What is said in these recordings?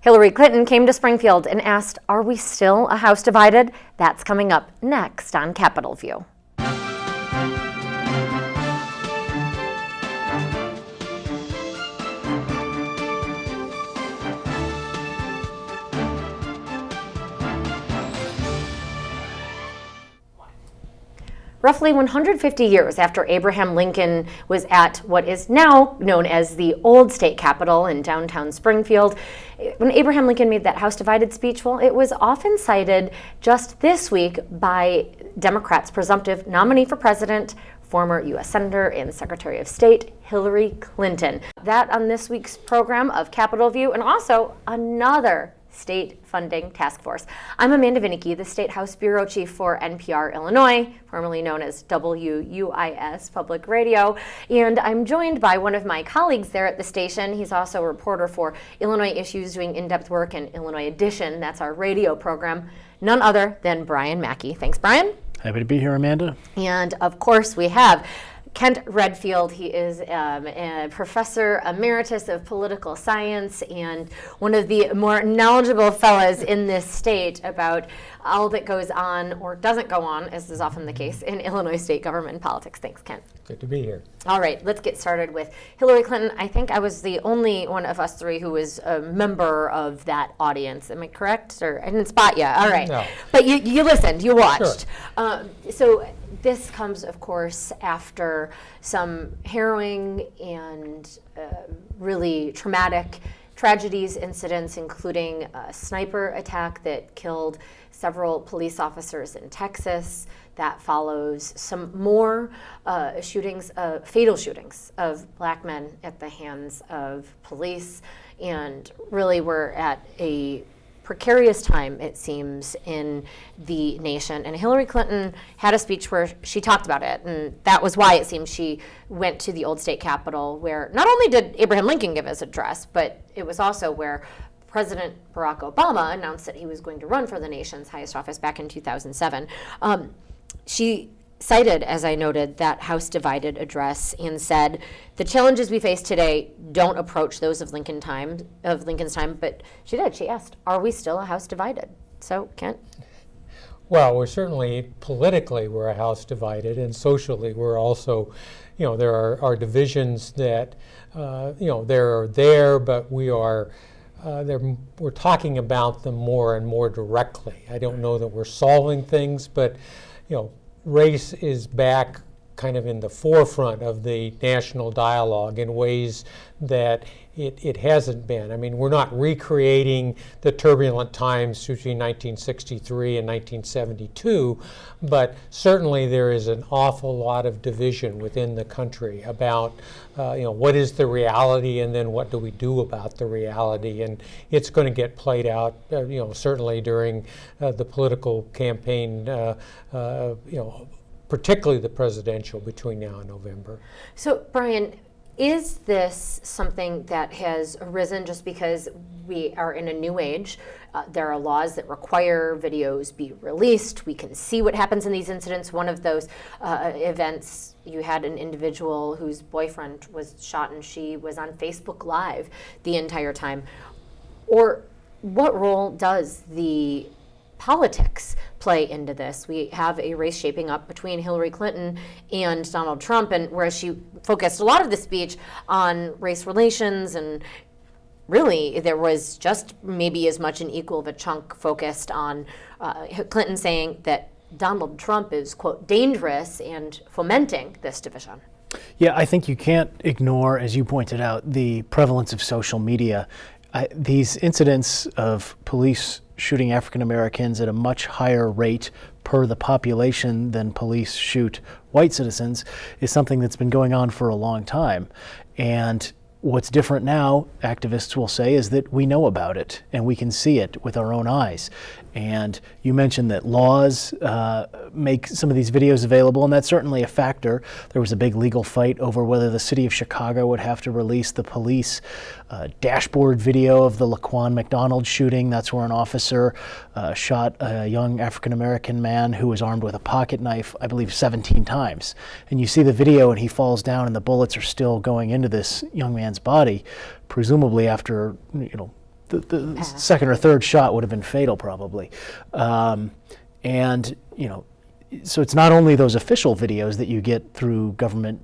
Hillary Clinton came to Springfield and asked, "Are we still a house divided?" That's coming up next on Capitol View. Roughly 150 years after Abraham Lincoln was at what is now known as the old state capitol in downtown Springfield, when Abraham Lincoln made that House Divided speech, well, it was often cited just this week by Democrats' presumptive nominee for president, former U.S. Senator and Secretary of State, Hillary Clinton. That on this week's program of Capitol View, and also another state funding task force. I'm Amanda Vinicky, the State House Bureau Chief for NPR Illinois, formerly known as WUIS Public Radio, and I'm joined by one of my colleagues there at the station. He's also a reporter for Illinois Issues, doing in-depth work in Illinois Edition. That's our radio program. None other than Brian Mackey. Thanks, Brian. Happy to be here, Amanda. And of course, we have Kent Redfield. He is a professor emeritus of political science and one of the more knowledgeable fellows in this state about all that goes on or doesn't go on, as is often the case, in Illinois state government and politics. Thanks, Kent. Good to be here. All right, let's get started with Hillary Clinton. I think I was the only one of us three who was a member of that audience. Am I correct? Or I didn't spot you. All right. No. But you listened, you watched. Sure. So this comes, of course, after some harrowing and really traumatic tragedies, incidents, including a sniper attack that killed several police officers in Texas. That follows some more shootings, fatal shootings of black men at the hands of police. And really, we're at a precarious time, it seems, in the nation. And Hillary Clinton had a speech where she talked about it, and that was why it seems she went to the old state capitol, where not only did Abraham Lincoln give his address, but it was also where President Barack Obama announced that he was going to run for the nation's highest office back in 2007. She cited, as I noted, that House Divided address and said, "The challenges we face today don't approach those of Lincoln's time." But she did. She asked, "Are we still a House divided?" So, Kent? Well, we're certainly politically we're a house divided, and socially we're also, there are divisions that, they're there, but we're talking about them more and more directly. I don't know that we're solving things, but race is back kind of in the forefront of the national dialogue in ways that it hasn't been. I mean, we're not recreating the turbulent times between 1963 and 1972, but certainly there is an awful lot of division within the country about, what is the reality and then what do we do about the reality. And it's going to get played out, certainly during the political campaign, particularly the presidential, between now and November. So, Brian, is this something that has arisen just because we are in a new age? There are laws that require videos be released. We can see what happens in these incidents. One of those events, you had an individual whose boyfriend was shot and she was on Facebook Live the entire time. Or what role does the politics play into this? We have a race shaping up between Hillary Clinton and Donald Trump, and whereas she focused a lot of the speech on race relations, and really there was just maybe as much an equal of a chunk focused on Clinton saying that Donald Trump is, quote, dangerous and fomenting this division. Yeah, I think you can't ignore, as you pointed out, the prevalence of social media. These incidents of police shooting African Americans at a much higher rate per the population than police shoot white citizens is something that's been going on for a long time. And what's different now, activists will say, is that we know about it and we can see it with our own eyes. And you mentioned that laws make some of these videos available, and that's certainly a factor. There was a big legal fight over whether the city of Chicago would have to release the police dashboard video of the Laquan McDonald shooting. That's where an officer shot a young African-American man who was armed with a pocket knife, I believe 17 times. And you see the video and he falls down and the bullets are still going into this young man's body, presumably after the second or third shot would have been fatal probably. And, so it's not only those official videos that you get through government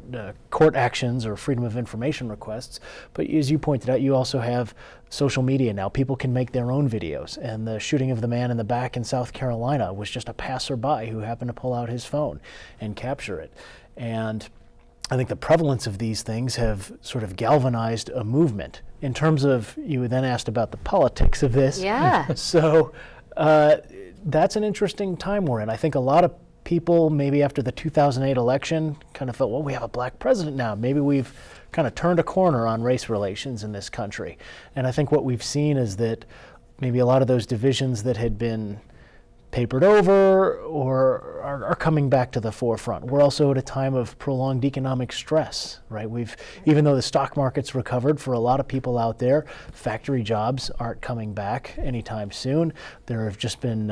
court actions or freedom of information requests, but as you pointed out, you also have social media now. People can make their own videos, and the shooting of the man in the back in South Carolina was just a passerby who happened to pull out his phone and capture it. And I think the prevalence of these things have sort of galvanized a movement. In terms of, you then asked about the politics of this. Yeah. So that's an interesting time we're in. I think a lot of people, maybe after the 2008 election, kind of felt, well, we have a black president now. Maybe we've kind of turned a corner on race relations in this country. And I think what we've seen is that maybe a lot of those divisions that had been papered over or are coming back to the forefront. We're also at a time of prolonged economic stress, right? Even though the stock market's recovered for a lot of people out there, factory jobs aren't coming back anytime soon. There have just been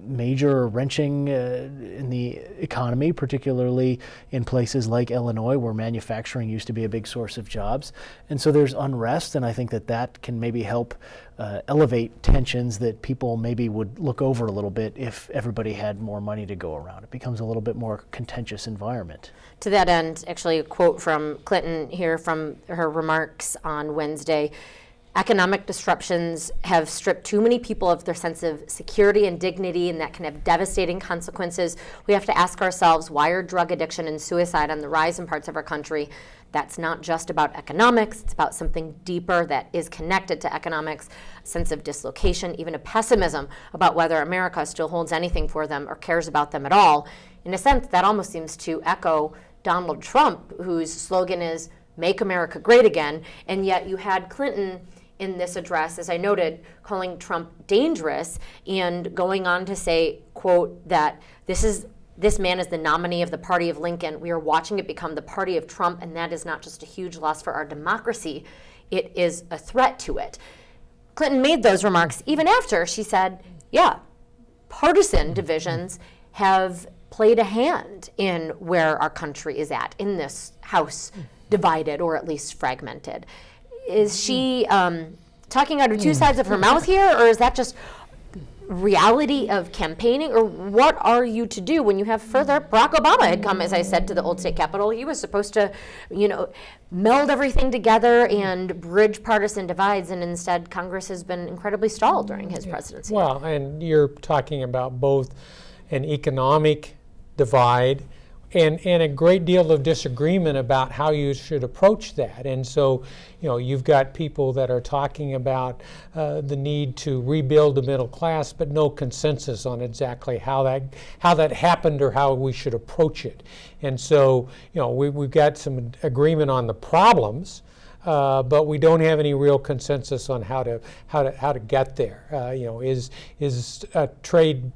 major wrenching in the economy, particularly in places like Illinois, where manufacturing used to be a big source of jobs. And so there's unrest, and I think that can maybe help elevate tensions that people maybe would look over a little bit if everybody had more money to go around. It becomes a little bit more contentious environment. To that end, actually a quote from Clinton here from her remarks on Wednesday. Economic disruptions have stripped too many people of their sense of security and dignity, and that can have devastating consequences. We have to ask ourselves, why are drug addiction and suicide on the rise in parts of our country? That's not just about economics, it's about something deeper that is connected to economics, a sense of dislocation, even a pessimism about whether America still holds anything for them or cares about them at all. In a sense, that almost seems to echo Donald Trump, whose slogan is, "Make America Great Again," and yet you had Clinton in this address, as I noted, calling Trump dangerous and going on to say, quote, that this man is the nominee of the party of Lincoln. We are watching it become the party of Trump, and that is not just a huge loss for our democracy, it is a threat to it. Clinton made those remarks even after she said, yeah, partisan divisions have played a hand in where our country is at, in this house divided or at least fragmented. Is she talking out of two sides of her mouth here, or is that just reality of campaigning, or what are you to do when you have further? Barack Obama had come, as I said, to the old state capitol. He was supposed to, meld everything together and bridge partisan divides, and instead Congress has been incredibly stalled during his presidency. Well, and you're talking about both an economic divide and a great deal of disagreement about how you should approach that. And so, you've got people that are talking about the need to rebuild the middle class, but no consensus on exactly how that happened or how we should approach it. And so, we've got some agreement on the problems, but we don't have any real consensus on how to get there. Is trade,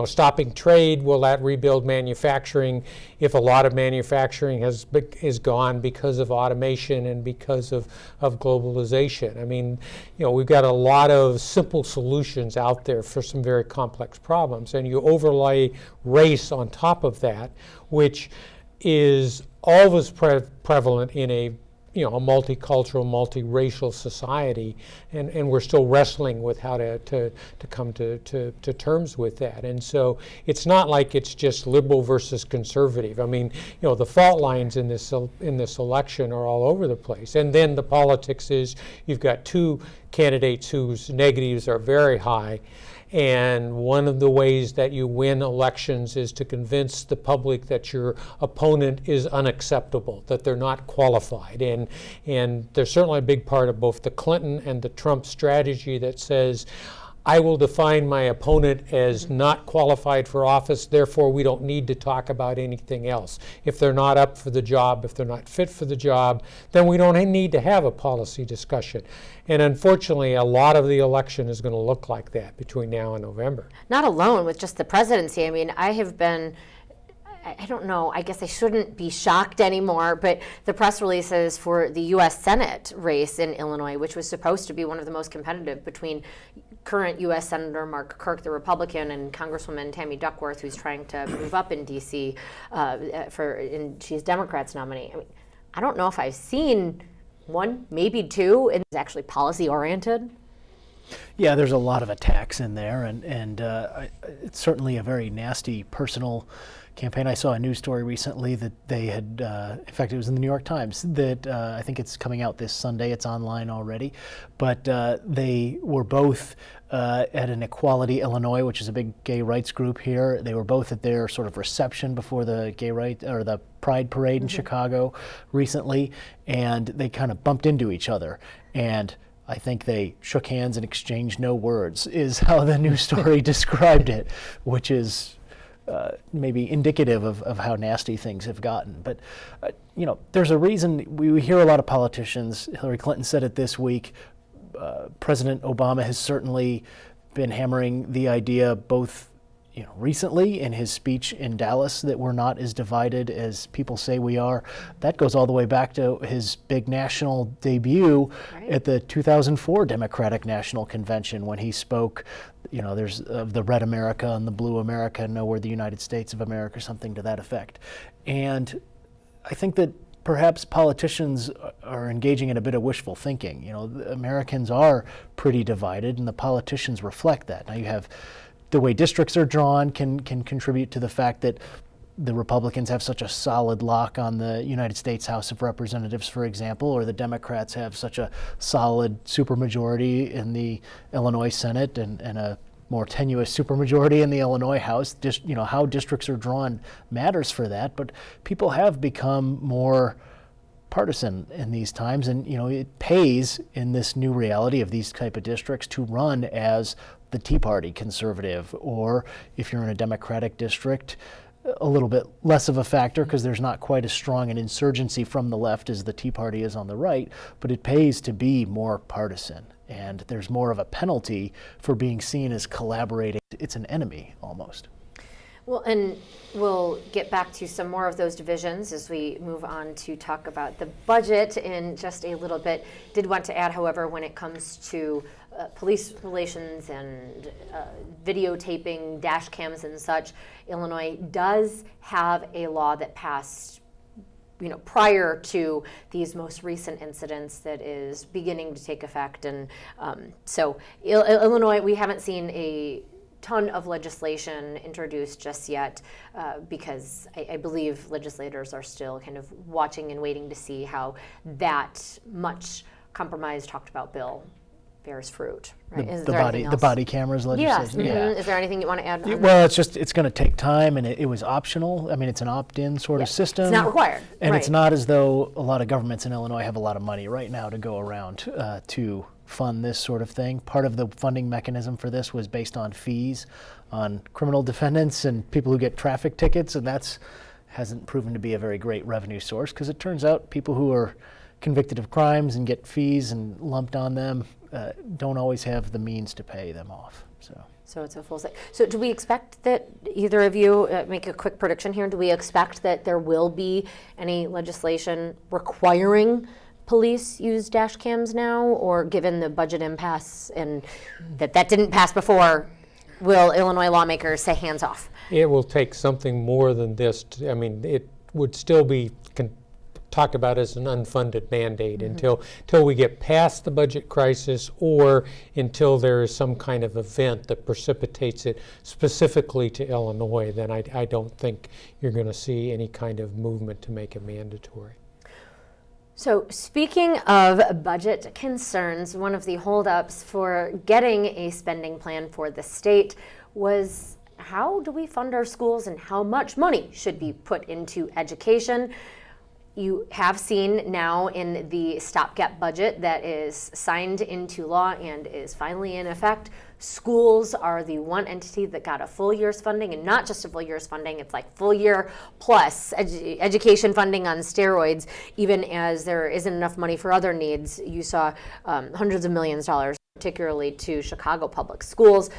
stopping trade, will that rebuild manufacturing if a lot of manufacturing is gone because of automation and because of globalization? I mean, we've got a lot of simple solutions out there for some very complex problems, and you overlay race on top of that, which is always prevalent in a multicultural, multiracial society, and we're still wrestling with how to come to terms with that. And so it's not like it's just liberal versus conservative. I mean, the fault lines in this election are all over the place. And then the politics is you've got two candidates whose negatives are very high. And one of the ways that you win elections is to convince the public that your opponent is unacceptable, that they're not qualified. And there's certainly a big part of both the Clinton and the Trump strategy that says, I will define my opponent as not qualified for office, therefore we don't need to talk about anything else. If they're not up for the job, if they're not fit for the job, then we don't need to have a policy discussion. And unfortunately, a lot of the election is going to look like that between now and November. Not alone with just the presidency. I mean, I don't know, I guess I shouldn't be shocked anymore, but the press releases for the U.S. Senate race in Illinois, which was supposed to be one of the most competitive between current U.S. Senator Mark Kirk, the Republican, and Congresswoman Tammy Duckworth, who's trying to move up in D.C. And she's Democrats nominee. I mean, I don't know if I've seen one, maybe two, and it's actually policy-oriented. Yeah, there's a lot of attacks in there, and it's certainly a very nasty personal campaign. I saw a news story recently that they had, in fact, it was in the New York Times, that I think it's coming out this Sunday. It's online already, but they were both at an Equality Illinois, which is a big gay rights group here. They were both at their sort of reception before the gay right or the Pride Parade in Chicago recently, and they kind of bumped into each other. And I think they shook hands and exchanged no words, is how the news story described it, which is maybe indicative of how nasty things have gotten. But, there's a reason we hear a lot of politicians. Hillary Clinton said it this week. President Obama has certainly been hammering the idea both recently in his speech in Dallas that we're not as divided as people say we are. That goes all the way back to his big national debut at the 2004 Democratic National Convention when he spoke, there's the red America and the blue America, no, we're the United States of America, something to that effect. And I think that perhaps politicians are engaging in a bit of wishful thinking. Americans are pretty divided, and the politicians reflect that. Now you have the way districts are drawn can contribute to the fact that the Republicans have such a solid lock on the United States House of Representatives, for example, or the Democrats have such a solid supermajority in the Illinois Senate and a more tenuous supermajority in the Illinois House. How districts are drawn matters for that, but people have become more partisan in these times, and it pays in this new reality of these type of districts to run as the Tea Party conservative, or if you're in a Democratic district, a little bit less of a factor because there's not quite as strong an insurgency from the left as the Tea Party is on the right, but it pays to be more partisan, and there's more of a penalty for being seen as collaborating. It's an enemy almost. Well, and we'll get back to some more of those divisions as we move on to talk about the budget in just a little bit. Did want to add, however, when it comes to police relations and videotaping, dash cams and such, Illinois does have a law that passed prior to these most recent incidents that is beginning to take effect. And so Illinois, we haven't seen a ton of legislation introduced just yet because I believe legislators are still kind of watching and waiting to see how that much compromise talked about bill bears fruit. Right? The body cameras legislation. Yes. Yeah. Is there anything you want to add on that? Well, it's going to take time, and it was optional. I mean, it's an opt-in sort of system. It's not required. And it's not as though a lot of governments in Illinois have a lot of money right now to go around to fund this sort of thing. Part of the funding mechanism for this was based on fees on criminal defendants and people who get traffic tickets, and that's hasn't proven to be a very great revenue source because it turns out people who are convicted of crimes and get fees and lumped on them don't always have the means to pay them off. So it's a full set. So do we expect that either of you, make a quick prediction here, do we expect that there will be any legislation requiring police use dash cams now, or given the budget impasse and that didn't pass before, will Illinois lawmakers say hands off? It will take something more than this. It would still be talked about as an unfunded mandate until we get past the budget crisis, or until there is some kind of event that precipitates it specifically to Illinois. Then I don't think you're going to see any kind of movement to make it mandatory. So speaking of budget concerns, one of the holdups for getting a spending plan for the state was how do we fund our schools and how much money should be put into education? You have seen now in the stopgap budget that is signed into law and is finally in effect, schools are the one entity that got a full year's funding, and not just a full year's funding, it's like full year plus education funding on steroids, even as there isn't enough money for other needs. You saw hundreds of millions of dollars, particularly to Chicago public schools.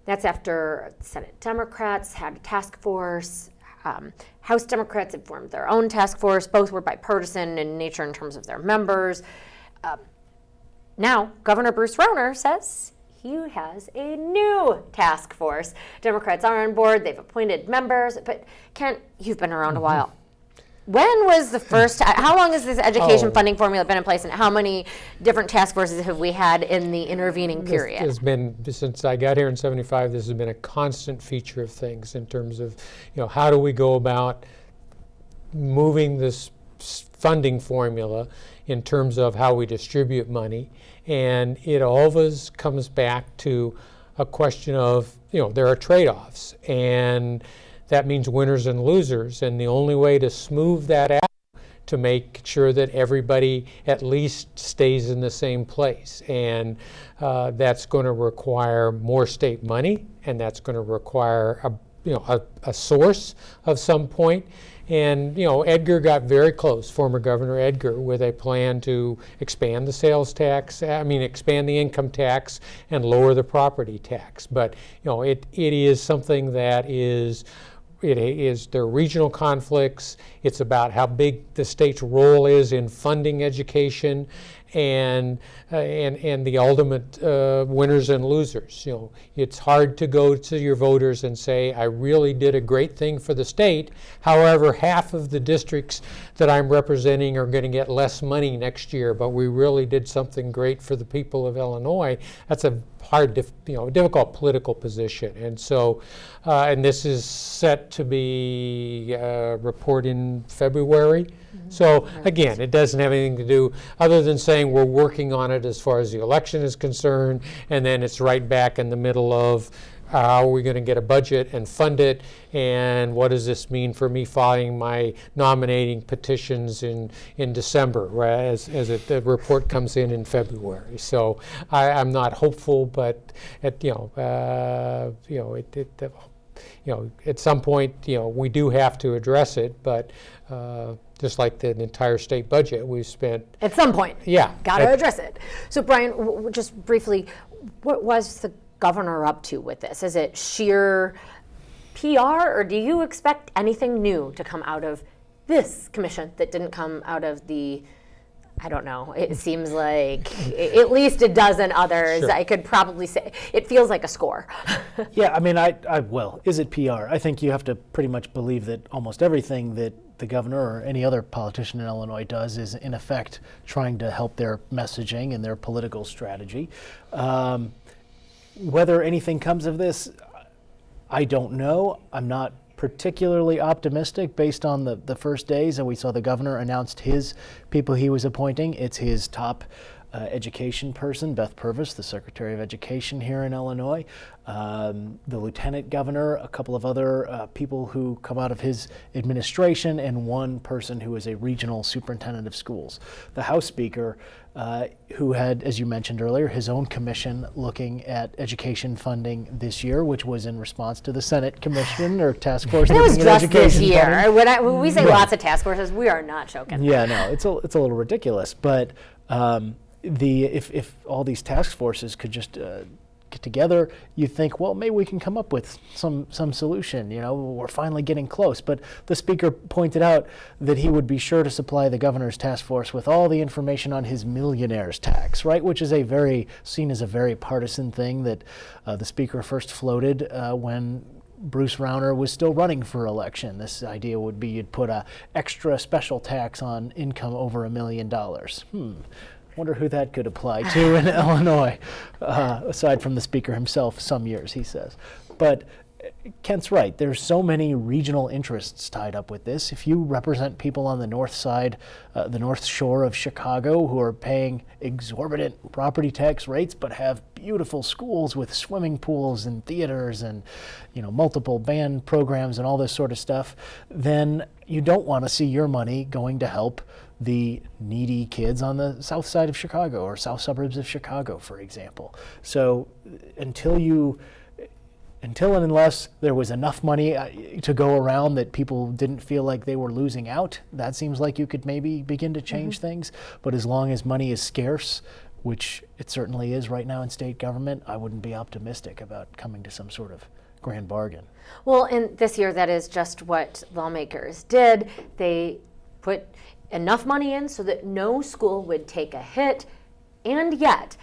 That's after Senate Democrats had a task force. House Democrats had formed their own task force. Both were bipartisan in nature in terms of their members. Now, Governor Bruce Rauner says he has a new task force. Democrats are on board. They've appointed members. But Kent, you've been around a while. when was the first, how long has this education funding formula been in place, and how many different task forces have we had in the intervening period? This has been, since I got here in '75, this has been a constant feature of things in terms of, how do we go about moving this funding formula in terms of how we distribute money. And it always comes back to a question of, there are trade-offs, and that means winners and losers. And the only way to smooth that out, to make sure that everybody at least stays in the same place. And that's going to require more state money, and that's going to require a source of some point. And Edgar got very close, former Governor Edgar, with a plan to expand the sales tax, expand the income tax and lower the property tax. But it is something that there are regional conflicts. It's about how big the state's role is in funding education, and the ultimate winners and losers. It's hard to go to your voters and say, I really did a great thing for the state. However, half of the districts that I'm representing are going to get less money next year, but we really did something great for the people of Illinois. That's a hard, difficult political position. And so, and this is set to be report in February. So again, it doesn't have anything to do other than saying we're working on it as far as the election is concerned, and then it's right back in the middle of how are we going to get a budget and fund it, and what does this mean for me filing my nominating petitions in December, as the report comes in February. So I'm not hopeful, but at at some point, we do have to address it, but just like the entire state budget, we've spent... At some point. Yeah. Got to address it. So Brian, just briefly, what was the governor up to with this? Is it sheer PR, or do you expect anything new to come out of this commission that didn't come out of the... I don't know. It seems like at least a dozen others. Sure. I could probably say it feels like a score. Yeah, well, is it PR? I think you have to pretty much believe that almost everything that the governor or any other politician in Illinois does is in effect trying to help their messaging and their political strategy. Whether anything comes of this, I don't know. I'm not particularly optimistic based on the first days that we saw the governor announced his people he was appointing. It's his top education person, Beth Purvis, the Secretary of Education here in Illinois, the Lieutenant Governor, a couple of other people who come out of his administration, and one person who is a regional superintendent of schools. The House Speaker, who had, as you mentioned earlier, his own commission looking at education funding this year, which was in response to the Senate Commission or task force looking at education this year. funding. When we say lots of task forces, we are not joking. Yeah, no, it's a little ridiculous, but if all these task forces could just get together, you think, well, maybe we can come up with some solution. We're finally getting close. But the speaker pointed out that he would be sure to supply the governor's task force with all the information on his millionaire's tax, right? Which is seen as a very partisan thing that the speaker first floated when Bruce Rauner was still running for election. This idea would be you'd put a extra special tax on income over $1 million. Wonder who that could apply to in Illinois, aside from the speaker himself, some years, he says. But Kent's right. There's so many regional interests tied up with this. If you represent people on the north side, the north shore of Chicago, who are paying exorbitant property tax rates but have beautiful schools with swimming pools and theaters and multiple band programs and all this sort of stuff, then you don't want to see your money going to help the needy kids on the south side of Chicago or south suburbs of Chicago, for example. So until and unless there was enough money to go around that people didn't feel like they were losing out, that seems like you could maybe begin to change things. But as long as money is scarce, which it certainly is right now in state government, I wouldn't be optimistic about coming to some sort of grand bargain. Well, and this year that is just what lawmakers did. They put enough money in so that no school would take a hit, and yet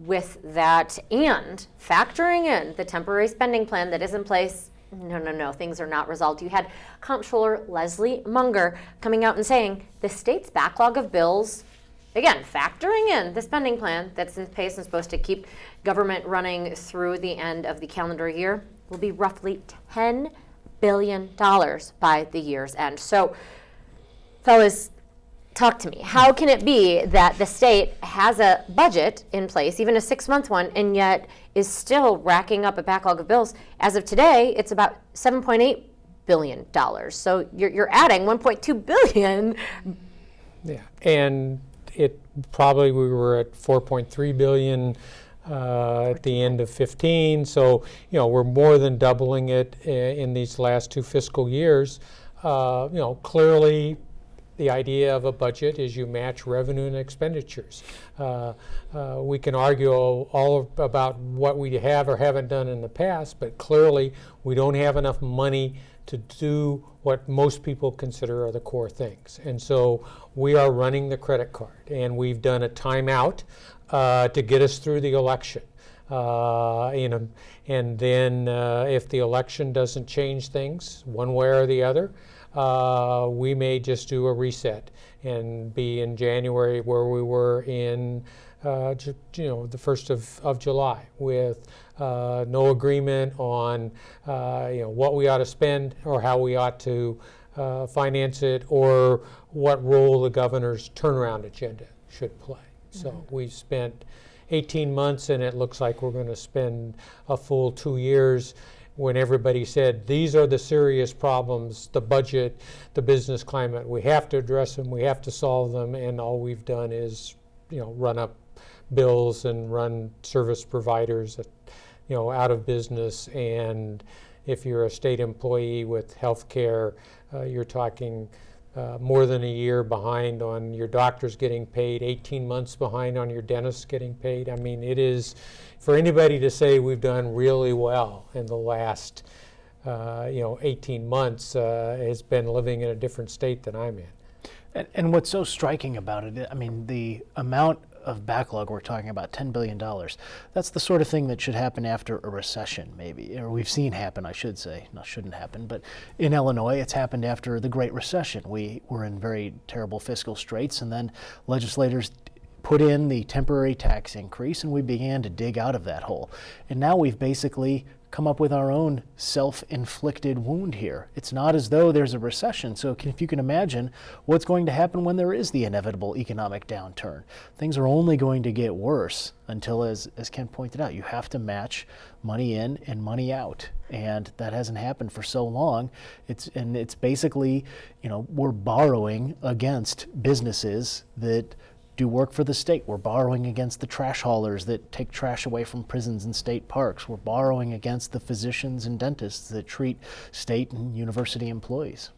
with that and factoring in the temporary spending plan that is in place no, things are not resolved. You had Comptroller Leslie Munger coming out and saying the state's backlog of bills, again, factoring in the spending plan that's in place and supposed to keep government running through the end of the calendar year, will be roughly $10 billion by the year's end. So, fellas, talk to me. How can it be that the state has a budget in place, even a 6-month one, and yet is still racking up a backlog of bills? As of today, it's about $7.8 billion. So you're adding $1.2 billion. Yeah, and we were at 4.3 billion at the end of 15. So we're more than doubling it in these last 2 fiscal years. Clearly, the idea of a budget is you match revenue and expenditures. We can argue all about what we have or haven't done in the past, but clearly we don't have enough money to do what most people consider are the core things. And so we are running the credit card, and we've done a timeout to get us through the election. And then if the election doesn't change things one way or the other, we may just do a reset and be in January where we were in the 1st of July with no agreement on what we ought to spend or how we ought to finance it or what role the governor's turnaround agenda should play. So we've spent 18 months, and it looks like we're going to spend a full 2 years when everybody said, these are the serious problems, the budget, the business climate, we have to address them, we have to solve them, and all we've done is, run up bills and run service providers, out of business. And if you're a state employee with health care, you're talking more than a year behind on your doctors getting paid, 18 months behind on your dentists getting paid. I mean, it is, for anybody to say we've done really well in the last 18 months has been living in a different state than I'm in. And what's so striking about it, I mean, the amount of backlog we're talking about, $10 billion, that's the sort of thing that should happen after a recession, maybe, or we've seen happen, I should say. Not shouldn't happen, but in Illinois, it's happened after the Great Recession. We were in very terrible fiscal straits, and then legislators put in the temporary tax increase, and we began to dig out of that hole. And now we've basically come up with our own self-inflicted wound here. It's not as though there's a recession, so if you can imagine what's going to happen when there is the inevitable economic downturn. Things are only going to get worse until, as Kent pointed out, you have to match money in and money out. And that hasn't happened for so long. It's basically, we're borrowing against businesses that do work for the state. We're borrowing against the trash haulers that take trash away from prisons and state parks. We're borrowing against the physicians and dentists that treat state and university employees.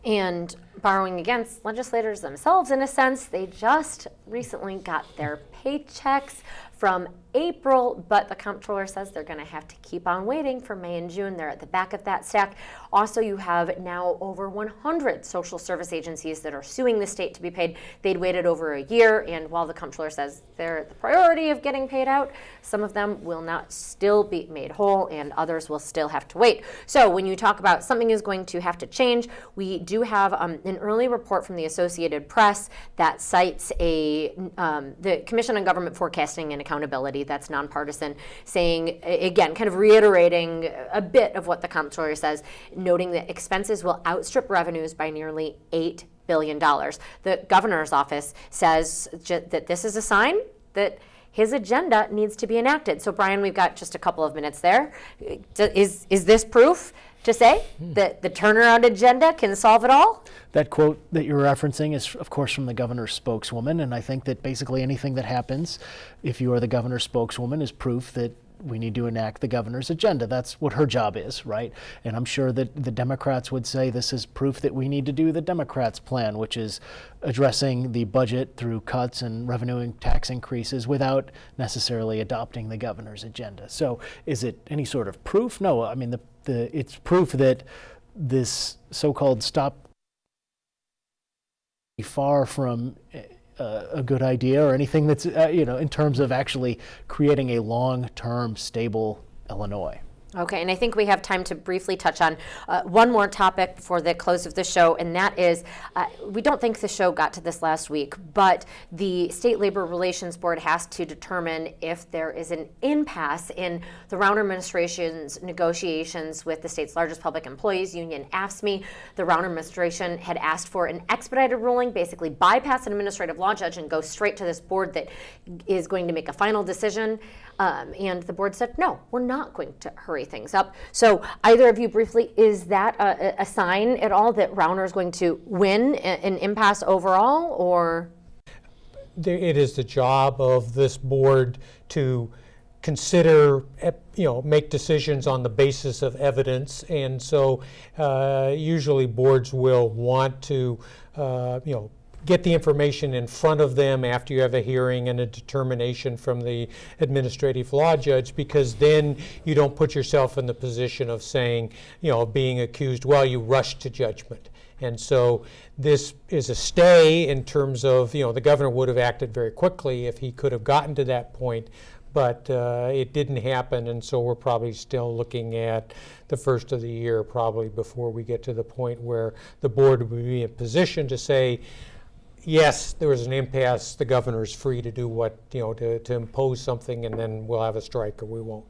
And borrowing against legislators themselves, in a sense. They just recently got their paychecks from April, but the comptroller says they're going to have to keep on waiting for May and June. They're at the back of that stack. Also, you have now over 100 social service agencies that are suing the state to be paid. They'd waited over a year, and while the comptroller says they're the priority of getting paid out, some of them will not still be made whole, and others will still have to wait. So when you talk about something is going to have to change, we do have an early report from the Associated Press that cites the Commission on Government Forecasting and Accountability, that's nonpartisan, saying, again, kind of reiterating a bit of what the comptroller says, noting that expenses will outstrip revenues by nearly $8 billion. The governor's office says that this is a sign that his agenda needs to be enacted. So, Brian, we've got just a couple of minutes there. Is this proof to say that the turnaround agenda can solve it all? That quote that you're referencing is, of course, from the governor's spokeswoman, and I think that basically anything that happens, if you are the governor's spokeswoman, is proof that we need to enact the governor's agenda. That's what her job is, right? And I'm sure that the Democrats would say this is proof that we need to do the Democrats' plan, which is addressing the budget through cuts and revenue and tax increases without necessarily adopting the governor's agenda. So is it any sort of proof? No, I mean, it's proof that this so-called stop far from a good idea or anything that's, in terms of actually creating a long-term stable Illinois. Okay, and I think we have time to briefly touch on one more topic before the close of the show, and that is, we don't think the show got to this last week, but the State Labor Relations Board has to determine if there is an impasse in the Rauner administration's negotiations with the state's largest public employees union, AFSCME. The Rauner administration had asked for an expedited ruling, basically bypass an administrative law judge and go straight to this board that is going to make a final decision. And the board said, no, we're not going to hurry things up. So either of you briefly, is that a sign at all that Rauner is going to win an impasse overall, or? It is the job of this board to consider, make decisions on the basis of evidence. And so usually boards will want to, get the information in front of them after you have a hearing and a determination from the administrative law judge, because then you don't put yourself in the position of saying, being accused, well, you rushed to judgment. And so this is a stay in terms of, the governor would have acted very quickly if he could have gotten to that point, but it didn't happen, and so we're probably still looking at the first of the year probably before we get to the point where the board would be in position to say, yes, there was an impasse, the governor's free to do what, to impose something, and then we'll have a strike or we won't.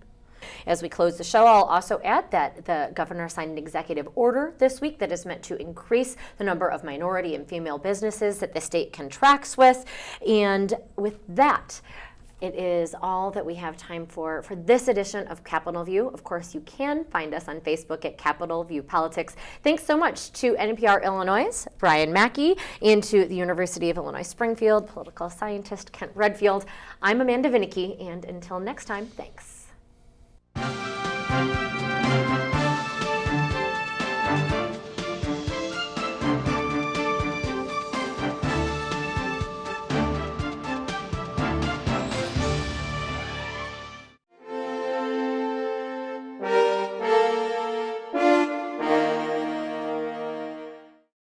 As we close the show, I'll also add that the governor signed an executive order this week that is meant to increase the number of minority and female businesses that the state contracts with. And with that, it is all that we have time for this edition of Capitol View. Of course, you can find us on Facebook at Capitol View Politics. Thanks so much to NPR Illinois' Brian Mackey, and to the University of Illinois Springfield political scientist Kent Redfield. I'm Amanda Vinicky, and until next time, thanks.